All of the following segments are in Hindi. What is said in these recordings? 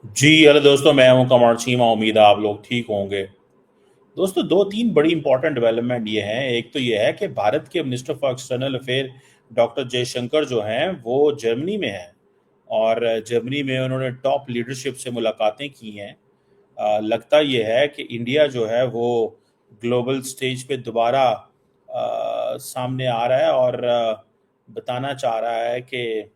जी हेलो दोस्तों, मैं हूं कमर चीमा। उम्मीद है आप लोग ठीक होंगे। दोस्तों, दो तीन बड़ी इंपॉर्टेंट डेवलपमेंट ये हैं। एक तो ये है कि भारत के minister for external affair doctor Jaishankar जो हैं वो जर्मनी में हैं और जर्मनी में उन्होंने टॉप लीडरशिप से मुलाकातें की हैं। लगता ये है कि इंडिया जो है वो ग्लोबल स्टेज पे दोबारा सामने आ रहा है और बताना चाह रहा है कि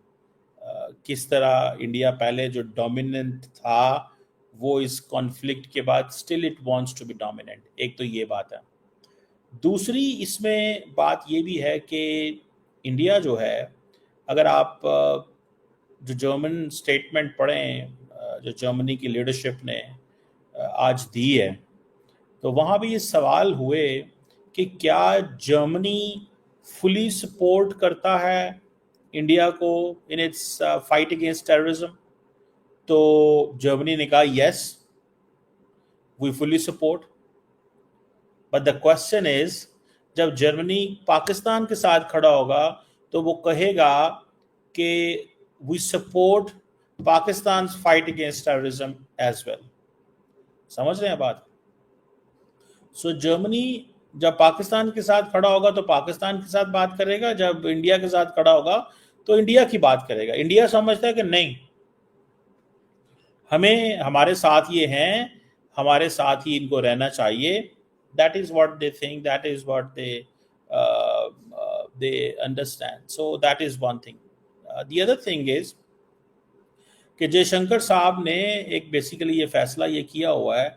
किस तरह इंडिया पहले जो डोमिनेंट था वो इस कॉन्फ्लिक्ट के बाद still it wants to be dominant. एक तो ये बात है। दूसरी इसमें बात ये भी है कि इंडिया जो है, अगर आप जो जर्मन स्टेटमेंट पढ़ें जो जर्मनी की लीडरशिप ने आज दी है, तो वहाँ भी ये सवाल हुए कि क्या जर्मनी फुली सपोर्ट करता है इंडिया को in its fight against terrorism. तो जर्मनी ने कहा yes, we fully support. But the question is, जब जर्मनी पाकिस्तान के साथ खड़ा होगा तो वो कहेगा कि we support Pakistan fight against terrorism as well. समझ रहे हैं बात? सो जर्मनी जब पाकिस्तान के साथ खड़ा होगा तो पाकिस्तान के साथ बात करेगा, जब इंडिया के साथ खड़ा होगा तो इंडिया की बात करेगा। इंडिया समझता है कि नहीं, हमें हमारे साथ ये हैं, हमारे साथ ही इनको रहना चाहिए। That is what they think, that is what they understand. So that is one thing. The other thing is कि जयशंकर साहब ने एक बेसिकली ये फैसला ये किया हुआ है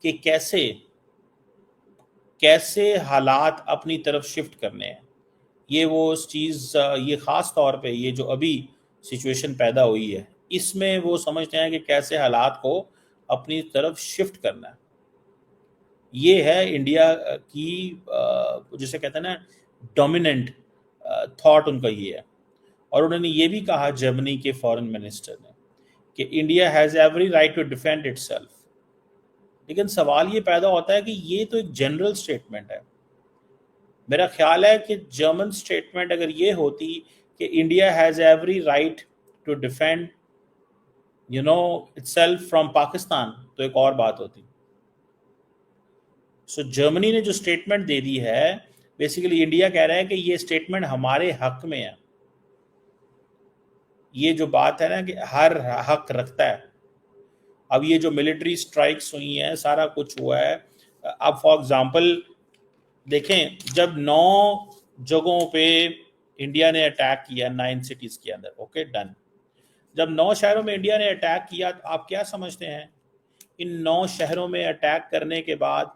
कि कैसे कैसे हालात अपनी तरफ शिफ्ट करने हैं। ये वो चीज़, ये ख़ास तौर पे ये जो अभी सिचुएशन पैदा हुई है, इसमें वो समझते हैं कि कैसे हालात को अपनी तरफ शिफ्ट करना है। ये है इंडिया की जिसे कहते हैं ना डोमिनेंट थॉट, उनका ये है। और उन्होंने ये भी कहा जर्मनी के फॉरेन मिनिस्टर ने कि India has every right to defend itself. लेकिन सवाल ये पैदा होता है कि ये तो एक जनरल स्टेटमेंट है। मेरा ख्याल है कि जर्मन स्टेटमेंट अगर ये होती कि India has every right to defend itself from Pakistan, तो एक और बात होती। सो जर्मनी ने जो स्टेटमेंट दे दी है, बेसिकली इंडिया कह रहा है कि ये स्टेटमेंट हमारे हक में है। ये जो बात है ना कि हर हक रखता है। अब ये जो मिलिट्री स्ट्राइक्स हुई हैं, सारा कुछ हुआ है। अब फॉर एग्जांपल देखें, जब 9 जगहों पे इंडिया ने अटैक किया 9 सिटीज के अंदर, ओके डन। जब 9 शहरों में इंडिया ने अटैक किया, तो आप क्या समझते हैं इन 9 शहरों में अटैक करने के बाद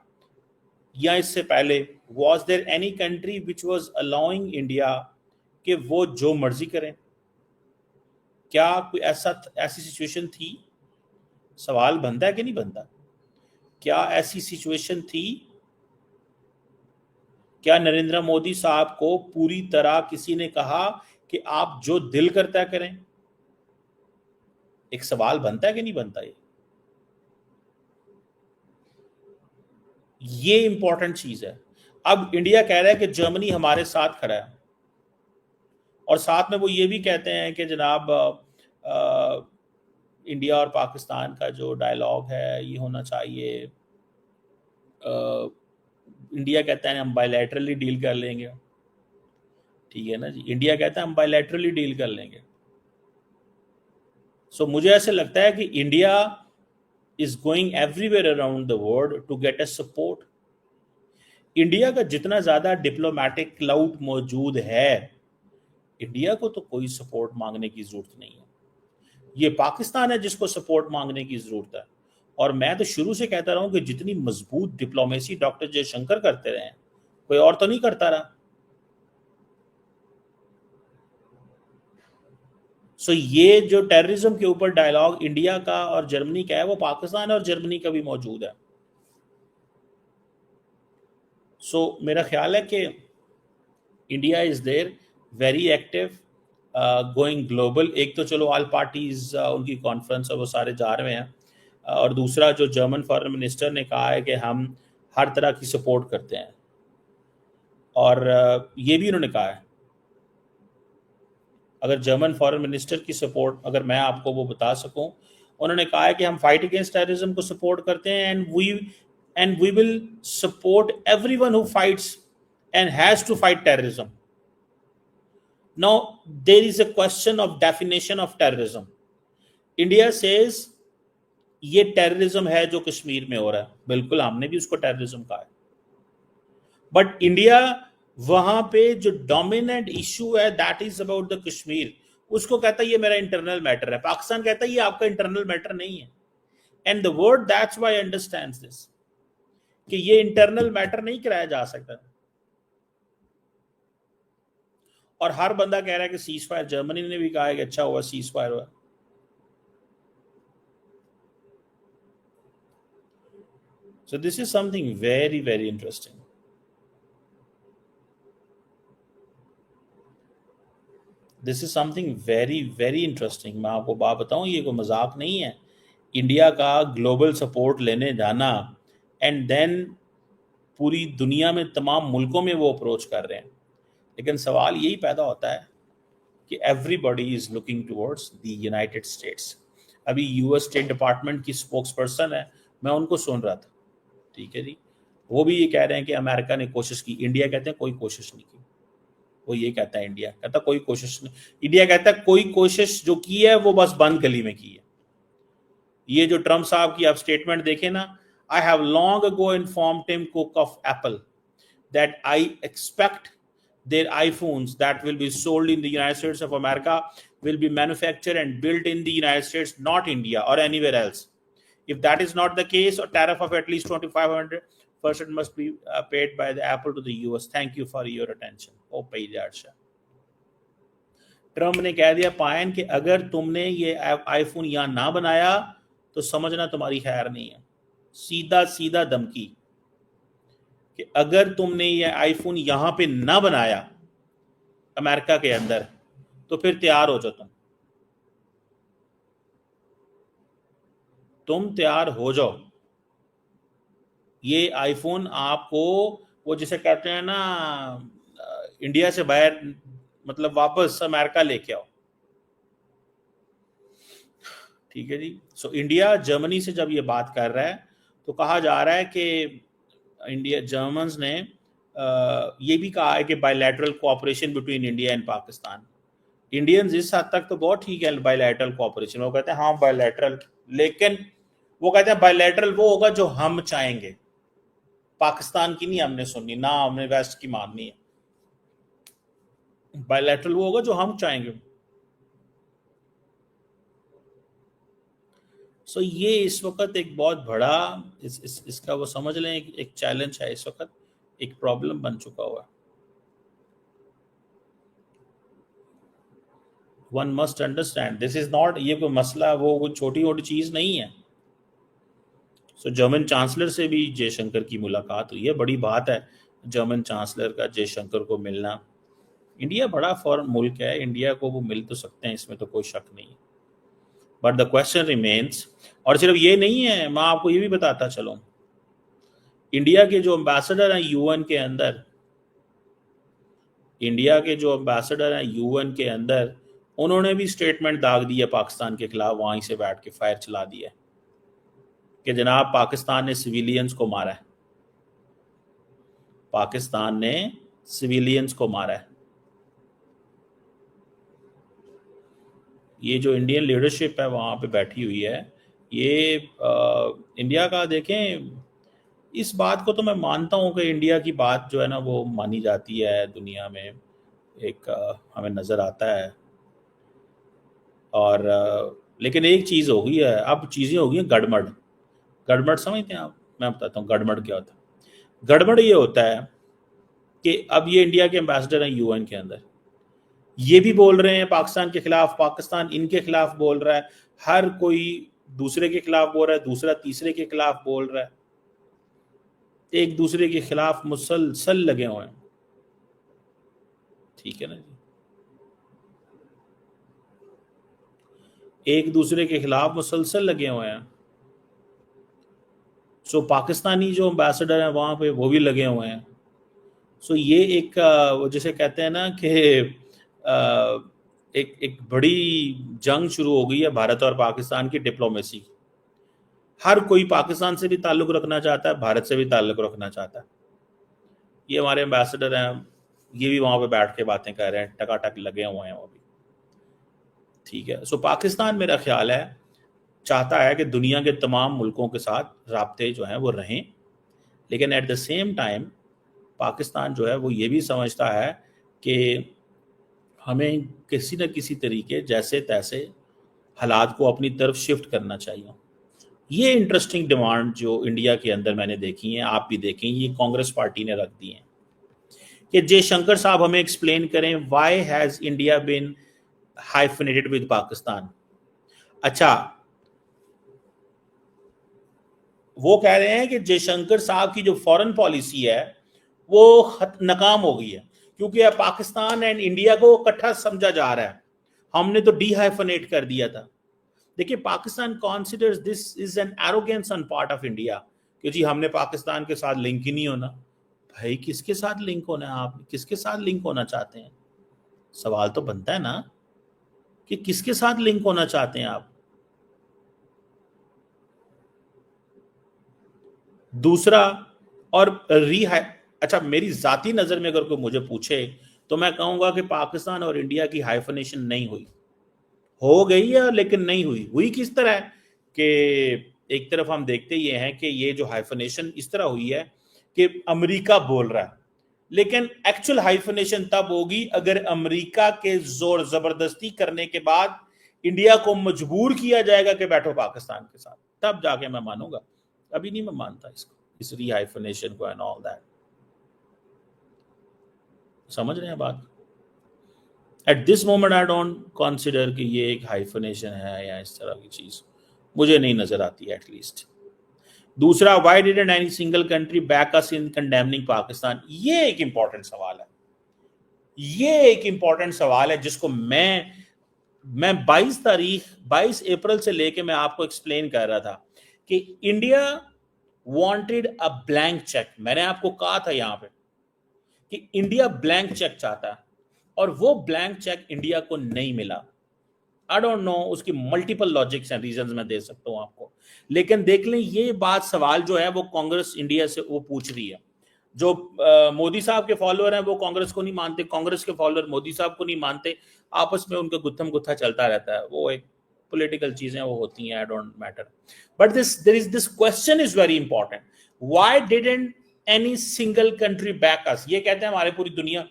या इससे पहले was there any country which was allowing India कि वो जो मर्जी करें? क्या कोई ऐसी सिचुएशन थी? सवाल बनता है कि नहीं बनता? क्या ऐसी सिचुएशन थी? क्या नरेंद्र मोदी साहब को पूरी तरह किसी ने कहा कि आप जो दिल करता है करें? एक सवाल बनता है कि नहीं बनता? ये इंपॉर्टेंट चीज है। अब इंडिया कह रहा है कि जर्मनी हमारे साथ खड़ा है और साथ में वो ये भी कहते हैं कि जनाब इंडिया और पाकिस्तान का जो डायलॉग है ये होना चाहिए। इंडिया कहता है हम बायलैटरली डील कर लेंगे। ठीक है ना जी, इंडिया कहता है हम बायलैटरली डील कर लेंगे। सो मुझे ऐसे लगता है कि India is going everywhere around the world to get a support. India का जितना ज्यादा डिप्लोमेटिक क्लाउड मौजूद है, इंडिया को तो कोई सपोर्ट मांगने की जरूरत नहीं है। ये पाकिस्तान है जिसको सपोर्ट मांगने की जरूरत है। और मैं तो शुरू से कहता रहा हूं कि जितनी मजबूत डिप्लोमेसी डॉक्टर जयशंकर करते रहे, कोई और तो नहीं करता रहा। सो ये जो टेररिज्म के ऊपर डायलॉग इंडिया का और जर्मनी का है, वो पाकिस्तान और जर्मनी का भी मौजूद है। सो मेरा ख्याल है कि India is there very active, going global. एक तो चलो ऑल पार्टीज उनकी कॉन्फ्रेंस है, वो सारे जा रहे हैं। और दूसरा जो जर्मन फॉरेन मिनिस्टर ने कहा है कि हम हर तरह की सपोर्ट करते हैं। और ये भी उन्होंने कहा है, अगर जर्मन फॉरेन मिनिस्टर की सपोर्ट अगर मैं आपको वो बता सकूं, उन्होंने कहा है कि हम फाइट अगेंस्ट टेररिज्म को सपोर्ट करते हैं and we will support everyone who fights and has to fight terrorism. Now, there is a question of definition of terrorism. India says ये टेररिज्म है जो कश्मीर में हो रहा है, बिल्कुल हमने भी उसको टेररिज्म कहा है, बट इंडिया वहां पे जो डोमिनेंट इशू है that is about the Kashmir, उसको कहता है ये मेरा इंटरनल मैटर है। पाकिस्तान कहता है ये आपका इंटरनल मैटर नहीं है। And the word that's why understands this कि ये इंटरनल मैटर नहीं कराया जा सकता। और हर बंदा कह रहा है कि सीज फायर, जर्मनी ने भी कहा है कि अच्छा हुआ सीज फायर हुआ। So this is something very, very interesting. This is something very, very interesting. मैं आपको बात बताऊं, ये कोई मजाक नहीं है। इंडिया का ग्लोबल सपोर्ट लेने जाना एंड देन पूरी दुनिया में तमाम मुल्कों में वो अप्रोच कर रहे हैं, लेकिन सवाल यही पैदा होता है कि everybody is looking towards the United states. अभी यूएस स्टेट डिपार्टमेंट की स्पोक्स पर्सन है, मैं उनको सुन रहा था, ठीक है जी, वो भी ये कह रहे हैं कि अमेरिका ने कोशिश की, इंडिया कहते हैं कोई कोशिश नहीं की। वो ये कहता है, इंडिया कहता कोई कोशिश नहीं, इंडिया कहता है कोई कोशिश जो की है वो बस बंद गली में की है। ये जो ट्रम्प साहब की आप स्टेटमेंट देखें ना, I have long ago informed Tim Cook of Apple that I expect their iPhones that will be sold in the United States of America will be manufactured and built in the United States, not India or anywhere else. If that is not the case, a tariff of at least 2500% must be paid by the Apple to the US. Thank you for your attention. Oh, Paydarsha. Trump ने कह दिया पायन कि अगर तुमने ये आईफोन यहाँ ना बनाया तो समझना तुम्हारी खैर नहीं है। सीधा सीधा धमकी कि अगर तुमने ये आईफोन यहां पे ना बनाया अमेरिका के अंदर तो फिर तैयार हो जाओ, तुम तैयार हो जाओ। ये आईफोन आपको वो जिसे कहते हैं ना इंडिया से बाहर मतलब वापस अमेरिका लेके आओ, ठीक है जी। सो इंडिया जर्मनी से जब ये बात कर रहा है तो कहा जा रहा है कि इंडिया जर्मन्स ने ये भी कहा है कि bilateral cooperation between India and Pakistan. Indians इस हद तक तो बहुत ठीक है बायलैटरल कोऑपरेशन, वो कहते हैं हाँ बायलैटरल, लेकिन वो कहते हैं बायलैटरल वो होगा जो हम चाहेंगे, पाकिस्तान की नहीं हमने सुननी, ना हमने वेस्ट की माननी है। बायलैटरल वो होगा जो हम चाहेंगे। सो ये इस वक्त एक बहुत बड़ा इसका वो समझ लें एक चैलेंज है, इस वक्त एक प्रॉब्लम बन चुका हुआ है। One must understand this is not, ये कोई मसला वो कोई छोटी मोटी चीज नहीं है। सो जर्मन चांसलर से भी जयशंकर की मुलाकात हुई है, बड़ी बात है जर्मन चांसलर का जयशंकर को मिलना। इंडिया बड़ा फॉरेन मुल्क है, इंडिया को वो मिल तो सकते हैं, इसमें तो कोई शक नहीं, बट द क्वेश्चन रिमेन्स। और सिर्फ ये नहीं है, मैं आपको ये भी बताता चलूं, इंडिया के जो एम्बेसडर हैं यूएन के अंदर, इंडिया के जो एम्बेसडर हैं यूएन के अंदर, उन्होंने भी स्टेटमेंट दाग दी है पाकिस्तान के खिलाफ, वहीं से बैठ के फायर चला दिया है कि जनाब पाकिस्तान ने सिविलियंस को मारा है, पाकिस्तान ने सिविलियंस को मारा है। ये जो इंडियन लीडरशिप है वहाँ पे बैठी हुई है, ये इंडिया का देखें, इस बात को तो मैं मानता हूँ कि इंडिया की बात जो है ना वो मानी जाती है दुनिया में, एक हमें नज़र आता है। और लेकिन एक चीज़ हो गई है, अब चीज़ें हो गई हैं गड़बड़। गड़बड़ समझते हैं आप? मैं बताता हूँ गड़बड़ क्या होता है। गड़बड़ ये होता है कि अब ये इंडिया के एम्बेसडर हैं यूएन के अंदर, ये भी बोल रहे हैं पाकिस्तान के खिलाफ, पाकिस्तान इनके खिलाफ बोल रहा है, हर कोई दूसरे के खिलाफ बोल रहा है, दूसरा तीसरे के खिलाफ बोल रहा है, एक दूसरे के खिलाफ मुसलसल लगे हुए हैं, ठीक है ना जी, एक दूसरे के खिलाफ मुसलसल लगे हुए हैं। सो पाकिस्तानी जो एम्बेसडर हैं वहाँ पे वो भी लगे हुए हैं। सो ये एक वो जैसे कहते हैं ना कि एक बड़ी जंग शुरू हो गई है भारत और पाकिस्तान की डिप्लोमेसी। हर कोई पाकिस्तान से भी ताल्लुक रखना चाहता है, भारत से भी ताल्लुक रखना चाहता है। ये हमारे एम्बेसडर हैं, ये भी वहां पे बैठ के बातें कर रहे हैं, टकाटक लगे हुए हैं वो भी। ठीक है, सो पाकिस्तान मेरा ख्याल है चाहता है कि दुनिया के तमाम मुल्कों के साथ राब्ते जो हैं वो रहें, लेकिन at the same time Pakistan जो है वो ये भी समझता है कि हमें किसी न किसी तरीके जैसे तैसे हालात को अपनी तरफ शिफ्ट करना चाहिए। ये इंटरेस्टिंग डिमांड जो इंडिया के अंदर मैंने देखी है, आप भी देखें, ये कांग्रेस पार्टी ने रख दी है कि जयशंकर साहब हमें एक्सप्लेन करें why has India been hyphenated with Pakistan. अच्छा, वो कह रहे हैं कि जयशंकर साहब की जो फॉरेन पॉलिसी है वो नाकाम हो गई है क्योंकि अब पाकिस्तान एंड इंडिया को इकट्ठा समझा जा रहा है, हमने तो डीहाइफनेट कर दिया था। देखिए, Pakistan considers this is an arrogance on part of India कि जी हमने पाकिस्तान के साथ लिंक ही नहीं होना। भाई किसके साथ लिंक होना है, आप किसके साथ लिंक होना चाहते हैं? सवाल तो बनता है ना कि किसके साथ लिंक होना चाहते हैं आप। दूसरा, और अच्छा, मेरी जाती नजर में अगर कोई मुझे पूछे तो मैं कहूंगा कि पाकिस्तान और इंडिया की हाइफनेशन नहीं हुई, हो गई है लेकिन नहीं हुई। हुई किस तरह कि एक तरफ हम देखते ये हैं कि ये जो हाइफनेशन इस तरह हुई है कि अमेरिका बोल रहा है, लेकिन एक्चुअल हाइफनेशन तब होगी अगर अमेरिका के जोर जबरदस्ती करने के बाद इंडिया को मजबूर किया जाएगा कि बैठो पाकिस्तान के साथ, तब जाके मैं मानूंगा। अभी नहीं मैं मानता इसको, इस रीहाइफनेशन को एंड ऑल दैट। समझ रहे हैं बात? At this moment I don't consider कि ये एक हाइफनेशन है या इस तरह की चीज मुझे नहीं नजर आती एटलीस्ट। दूसरा, why didn't any single country back us in condemning Pakistan, ये एक इंपॉर्टेंट सवाल है। ये एक इंपॉर्टेंट सवाल है जिसको मैं 22 अप्रैल से लेके मैं आपको एक्सप्लेन कर रहा था कि India wanted a blank cheque. मैंने आपको कहा था यहां पे कि इंडिया ब्लैंक चेक चाहता है और वो ब्लैंक चेक इंडिया को नहीं मिला। आई डोंट नो, उसकी मल्टीपल लॉजिक्स एंड रीजंस मैं दे सकता हूं आपको, लेकिन देख लें ये बात, सवाल जो है वो कांग्रेस इंडिया से वो पूछ रही है। जो मोदी साहब के फॉलोअर हैं वो कांग्रेस को नहीं मानते, कांग्रेस के फॉलोअर मोदी साहब को नहीं मानते, आपस में उनका गुत्थम गुत्था चलता रहता है। वो एक पॉलिटिकल चीजें वो होती हैं, I don't matter. But this question is very important, why didn't any single country back us. ये कहते हैं हमारे पूरी दुनिया।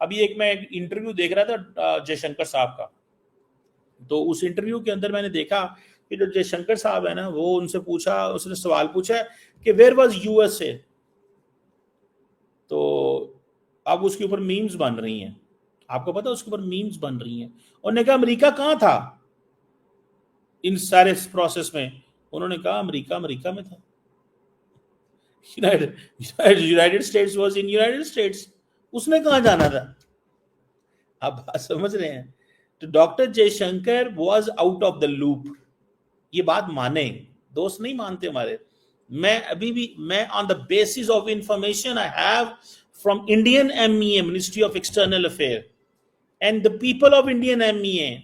अभी एक मैं इंटरव्यू देख रहा था जयशंकर साहब का, तो उस इंटरव्यू के अंदर मैंने देखा कि जो जयशंकर साहब है ना, वो उनसे पूछा, उसने सवाल पूछा कि वेयर वाज यूएसए। तो अब उसके ऊपर मीम्स बन रही हैं, आपको पता है उसके ऊपर मीम्स बन रही हैं। उन्होंने कहा अमेरिका कहाँ था इन सारे प्रोसेस में? उन्होंने कहा अमेरिका अमेरिका में था, United states was in United states, उसने कहाँ जाना था? आप बात समझ रहे हैं? तो doctor Jaishankar was out of the loop. ये बात माने, दोस्त नहीं मानते हमारे। मैं अभी भी मैं on the basis of information I have from Indian MEA, ministry of external affair and the people of Indian MEA,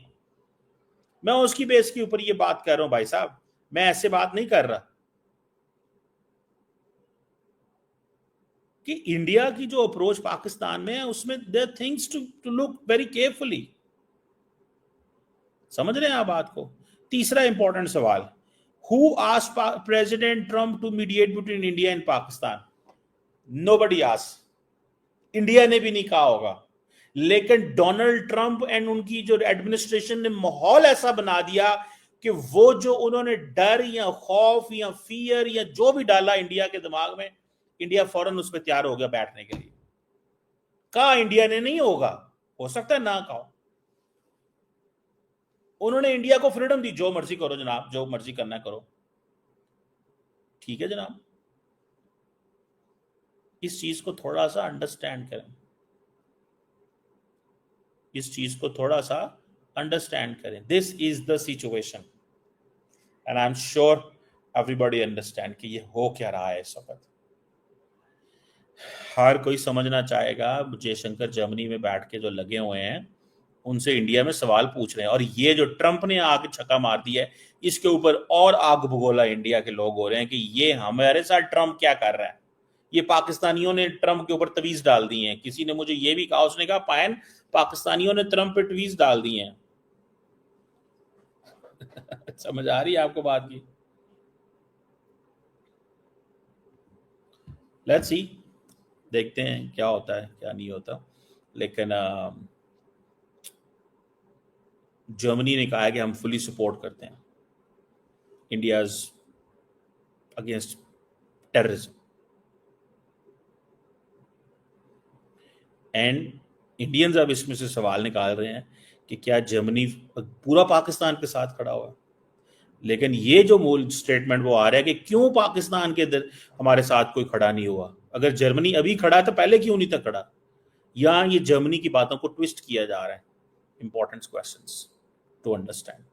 मैं उसकी बेस के ऊपर ये बात कर रहा हूं भाई साहब, मैं ऐसे बात नहीं कर रहा। कि इंडिया की जो अप्रोच पाकिस्तान में है उसमें there things to look very carefully. समझ रहे हैं आप बात को? तीसरा इंपॉर्टेंट सवाल, who asked President Trump to mediate between India and Pakistan? Nobody asked, India ने भी नहीं कहा होगा, लेकिन डोनाल्ड ट्रंप एंड उनकी जो एडमिनिस्ट्रेशन ने माहौल ऐसा बना दिया कि वो जो उन्होंने डर या खौफ या फियर या जो भी डाला इंडिया के दिमाग में, इंडिया फौरन उस पर तैयार हो गया बैठने के लिए। कहा इंडिया ने नहीं होगा, हो सकता है ना कहो। उन्होंने इंडिया को फ्रीडम दी, जो मर्जी करो जनाब, जो मर्जी करना करो, ठीक है जनाब। इस चीज को थोड़ा सा अंडरस्टैंड करें, इस चीज को थोड़ा सा अंडरस्टैंड करें। This is the situation and I am sure everybody understand कि ये हो क्या रहा है इस वक्त। हर कोई समझना चाहेगा, जयशंकर जर्मनी में बैठ के जो लगे हुए हैं उनसे इंडिया में सवाल पूछ रहे हैं। और ये जो ट्रंप ने आके छक्का मार दिया है, इसके ऊपर और आग भगोला इंडिया के लोग हो रहे हैं कि ये हमारे साथ ट्रंप क्या कर रहा है। ये पाकिस्तानियों ने ट्रंप के ऊपर तवीज डाल दी है। किसी ने मुझे ये भी कहा, उसने कहा पायन पाकिस्तानियों ने ट्रंप पे तवीज डाल दी है। समझ आ रही है आपको बात की? लेट्स सी, देखते हैं क्या होता है क्या नहीं होता। लेकिन जर्मनी ने कहा है कि हम फुली सपोर्ट करते हैं India's against terrorism. And Indians अब इसमें से सवाल निकाल रहे हैं कि क्या जर्मनी पूरा पाकिस्तान के साथ खड़ा हुआ है। लेकिन ये जो मूल स्टेटमेंट वो आ रहा है कि क्यों पाकिस्तान के हमारे साथ कोई खड़ा नहीं हुआ। अगर जर्मनी अभी खड़ा है तो पहले क्यों नहीं था खड़ा। या ये जर्मनी की बातों को ट्विस्ट किया जा रहा है। Important questions to understand.